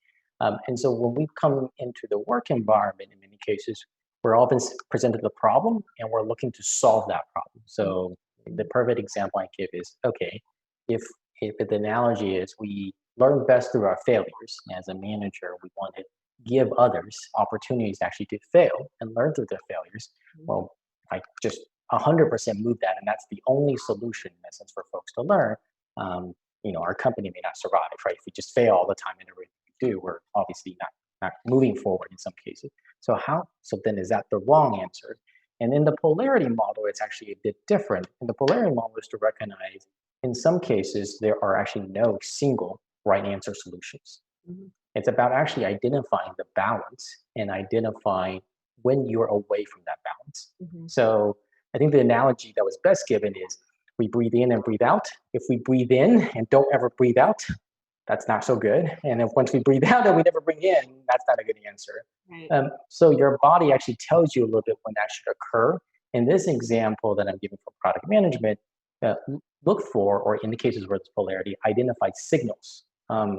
And so when we come into the work environment, in many cases, we're often presented the problem and we're looking to solve that problem. So the perfect example I give is, okay, if if the analogy is we learn best through our failures. As a manager, we want to give others opportunities actually to fail and learn through their failures. Well, if I just 100% move that, and that's the only solution in essence for folks to learn, our company may not survive, right? If we just fail all the time in everything we do, we're obviously not moving forward in some cases. So then is that the wrong answer? And in the polarity model, it's actually a bit different. And the polarity model is to recognize in some cases, there are actually no single right answer solutions. It's about actually identifying the balance and identifying when you're away from that balance. So I think the analogy that was best given is we breathe in and breathe out. If we breathe in and don't ever breathe out, that's not so good. And if once we breathe out and we never breathe in, that's not a good answer. Right. So your body actually tells you a little bit when that should occur. In this example that I'm giving for product management, look for, or in the cases where it's polarity, identify signals.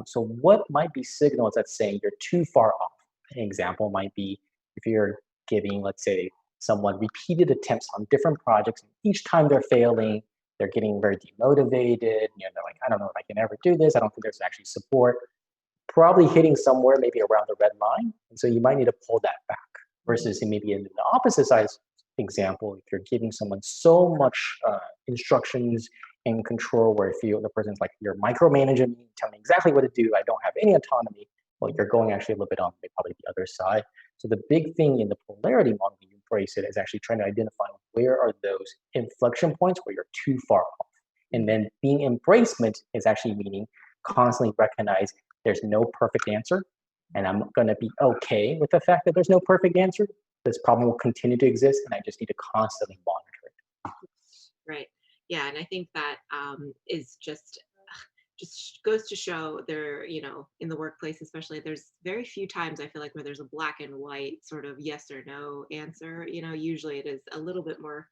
So what might be signals that's saying you're too far off? An example might be if you're giving, let's say, someone repeated attempts on different projects, and each time they're failing, they're getting very demotivated. They're like, I don't know if I can ever do this. I don't think there's actually support. Probably hitting somewhere maybe around the red line. And so you might need to pull that back versus maybe in the opposite side example, if you're giving someone so much instructions and control where if the person's like, you're micromanaging me, telling me exactly what to do, I don't have any autonomy, well, you're going actually a little bit on probably the other side. So the big thing in the polarity model, when you embrace it, is actually trying to identify where are those inflection points where you're too far off. And then being embracement is actually meaning constantly recognize there's no perfect answer. And I'm going to be okay with the fact that there's no perfect answer. This problem will continue to exist, and I just need to constantly monitor it. Right. Yeah, and I think that is just goes to show there, in the workplace especially, there's very few times I feel like where there's a black and white sort of yes or no answer. Usually it is a little bit more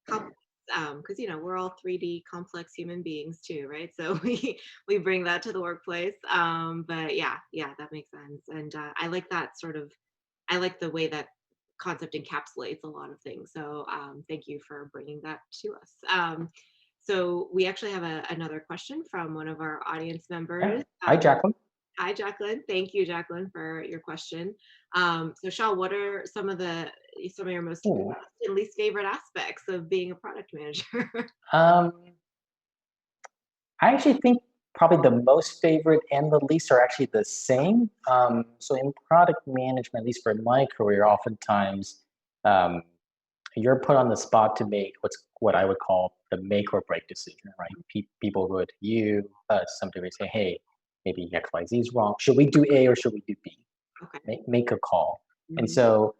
complex because we're all 3D complex human beings too, right? So we bring that to the workplace. But yeah, that makes sense. And I like the way that concept encapsulates a lot of things. So thank you for bringing that to us. So we actually have another question from one of our audience members. Yeah. Hi, Jacqueline. Hi, Jacqueline. Thank you, Jacqueline, for your question. So Shaw, what are some of your most Ooh. and least favorite aspects of being a product manager? Um, I actually think probably the most favorite and the least are actually the same. So in product management, at least for my career, oftentimes um, you're put on the spot to make what I would call the make or break decision, right? People go to you, some degree say, hey, maybe X, Y, Z is wrong. Should we do A or should we do B? Okay. Make a call. And Mhm. so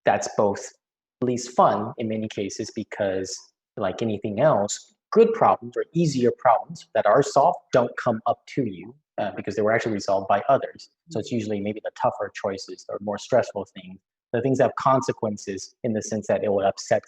that's both least fun in many cases because like anything else, good problems or easier problems that are solved don't come up to you because they were actually resolved by others. So it's usually maybe the tougher choices or more stressful things, the things that have consequences in the sense that it will upset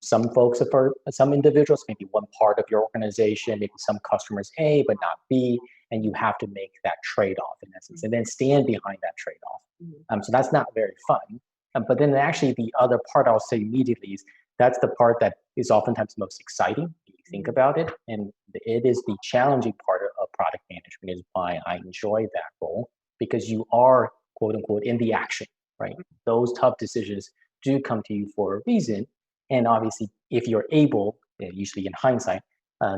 some folks or some individuals, maybe one part of your organization, maybe some customers A, but not B, and you have to make that trade-off in essence, and then stand behind that trade-off. So that's not very fun. But then actually the other part I'll say immediately is that's the part that is oftentimes most exciting when you think about it. And it is the challenging part of product management is why I enjoy that role because you are quote unquote in the action, right? Those tough decisions do come to you for a reason. And obviously, if you're able, usually in hindsight,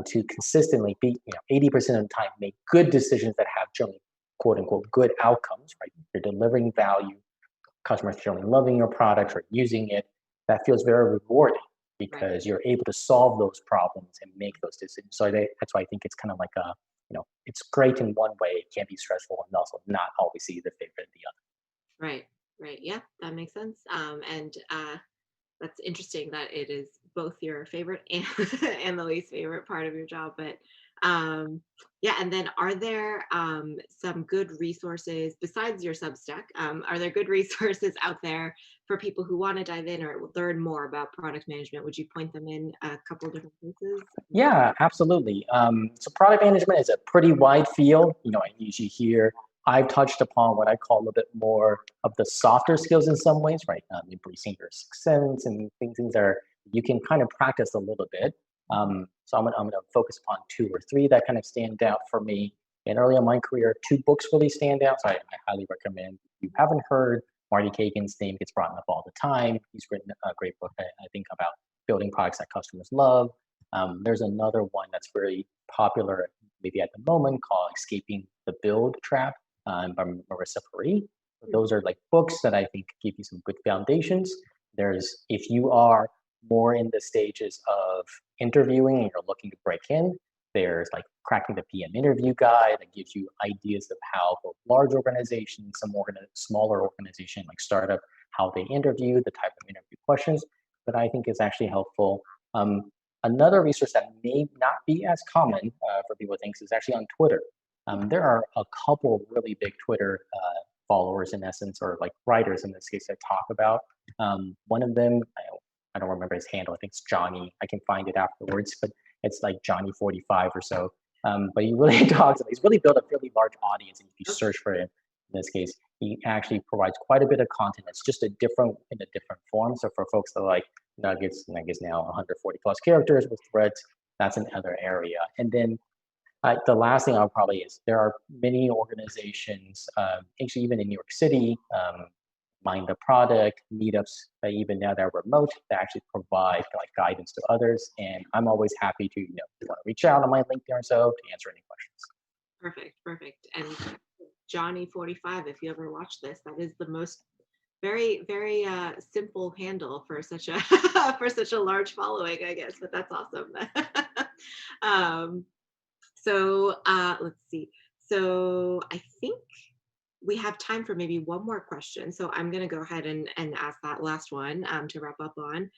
to consistently be, 80% of the time, make good decisions that have generally, quote unquote, good outcomes, right? You're delivering value, customers generally loving your products or using it. That feels very rewarding because you're able to solve those problems and make those decisions. So that's why I think it's kind of like it's great in one way, it can be stressful, and also not always see the favorite of the other. Right. Right. Yeah, that makes sense. And that's interesting that it is both your favorite and and the least favorite part of your job. But yeah, and then are there some good resources besides your Substack? Are there good resources out there for people who want to dive in or learn more about product management? Would you point them in a couple of different places? Yeah, absolutely. So product management is a pretty wide field. I usually hear I've touched upon what I call a little bit more of the softer skills in some ways, right? Embracing your sixth sense and things that you can kind of practice a little bit. So I'm gonna focus upon two or three that kind of stand out for me. And early in my career, two books really stand out. So I highly recommend. If you haven't heard, Marty Kagan's name gets brought up all the time. He's written a great book, I think, about building products that customers love. There's another one that's very popular, maybe at the moment, called Escaping the Build Trap by Marissa Peri. Those are like books that I think give you some good foundations. There's, if you are more in the stages of interviewing and you're looking to break in, there's like Cracking the PM Interview Guide that gives you ideas of how both large organizations, smaller organization like startup, how they interview, the type of interview questions that I think is actually helpful. Another resource that may not be as common for people think is actually on Twitter. There are a couple really big Twitter followers in essence, or like writers in this case, that talk about. One of them, I don't remember his handle. I think it's Johnny. I can find it afterwards, but it's like Johnny 45 or so. But he really talks. He's really built a fairly large audience, and if you search for him, in this case, he actually provides quite a bit of content. It's just in a different form. So for folks that like nuggets, and I guess now 140 plus characters with threads, that's another area. And then the last thing I'll probably is there are many organizations, actually even in New York City, Mind the Product, meetups, even now that are remote, that actually provide like guidance to others. And I'm always happy to, if you want to reach out on my LinkedIn or so to answer any questions. Perfect. And Johnny 45, if you ever watch this, that is the most very simple handle for such a for such a large following, I guess, but that's awesome. So let's see. So I think we have time for maybe one more question. So I'm going to go ahead and ask that last one to wrap up on.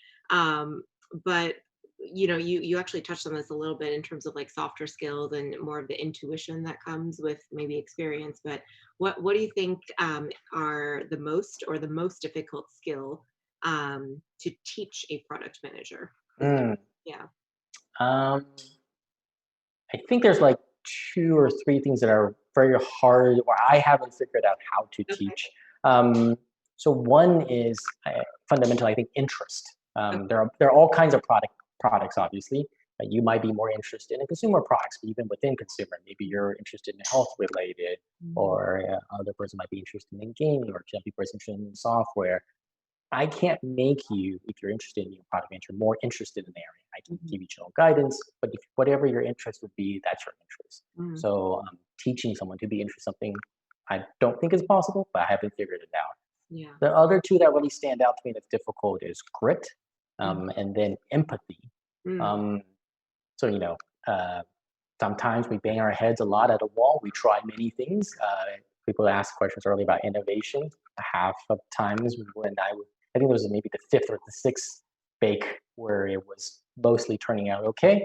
But you actually touched on this a little bit in terms of like softer skills and more of the intuition that comes with maybe experience. But what do you think are the most difficult skill to teach a product manager? Yeah. I think there's like 2 or 3 things that are very hard, or I haven't figured out how to teach. So one is fundamentally, I think, interest. There are all kinds of products, obviously. You might be more interested in consumer products, but even within consumer, maybe you're interested in health related, or other person might be interested in gaming, or some people are interested in software. I can't make you, if you're interested in your product manager, more interested in the area. I can give you general guidance, but if whatever your interest would be, that's your interest. So teaching someone to be interested in something, I don't think is possible, but I haven't figured it out. Yeah. The other two that really stand out to me that's difficult is grit, and then empathy. So sometimes we bang our heads a lot at a wall. We try many things. People asked questions earlier about innovation. Half of times when I think it was maybe the 5th or the 6th bake where it was mostly turning out okay.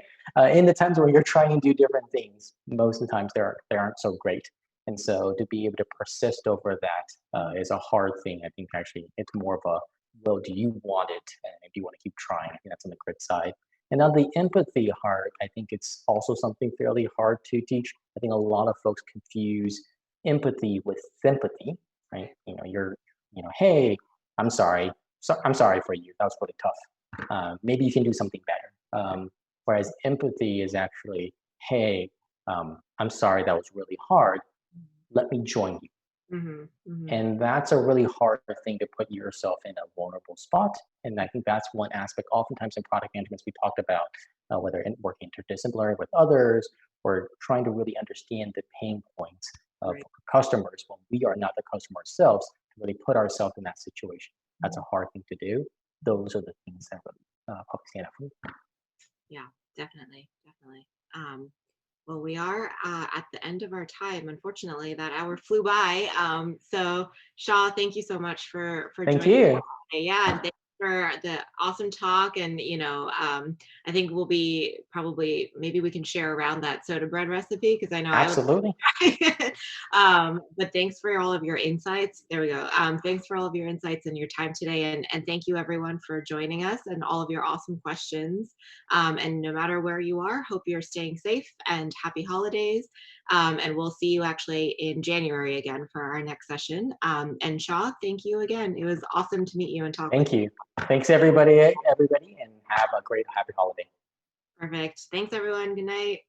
In the times where you're trying to do different things, most of the times they aren't so great. And so to be able to persist over that is a hard thing. I think actually it's more of a, well, do you want it? And do you want to keep trying? I think that's on the grit side. And on the empathy part, I think it's also something fairly hard to teach. I think a lot of folks confuse empathy with sympathy, right? Hey, I'm sorry. I'm sorry for you. That was really tough. Maybe you can do something better. Whereas empathy is actually, hey, I'm sorry that was really hard. Let me join you. And that's a really hard thing to put yourself in a vulnerable spot. And I think that's one aspect. Oftentimes in product management, we talked about whether working interdisciplinary with others or trying to really understand the pain points of customers when we are not the customer ourselves, to really put ourselves in that situation. That's a hard thing to do. Those are the things that really probably stand out for me. Yeah, definitely. Well, we are at the end of our time. Unfortunately, that hour flew by. So, Shaw, thank you so much for Thank joining you. us today. Yeah, and thanks for the awesome talk. And I think we'll be maybe we can share around that soda bread recipe, because I know Absolutely. But thanks for all of your insights. There we go. Thanks for all of your insights and your time today, and thank you everyone for joining us and all of your awesome questions. And no matter where you are, hope you're staying safe and happy holidays. And we'll see you actually in January again for our next session. And Shaw, thank you again. It was awesome to meet you and talk. Thank you. Thanks everybody, and have a great happy holiday. Perfect. Thanks everyone. Good night.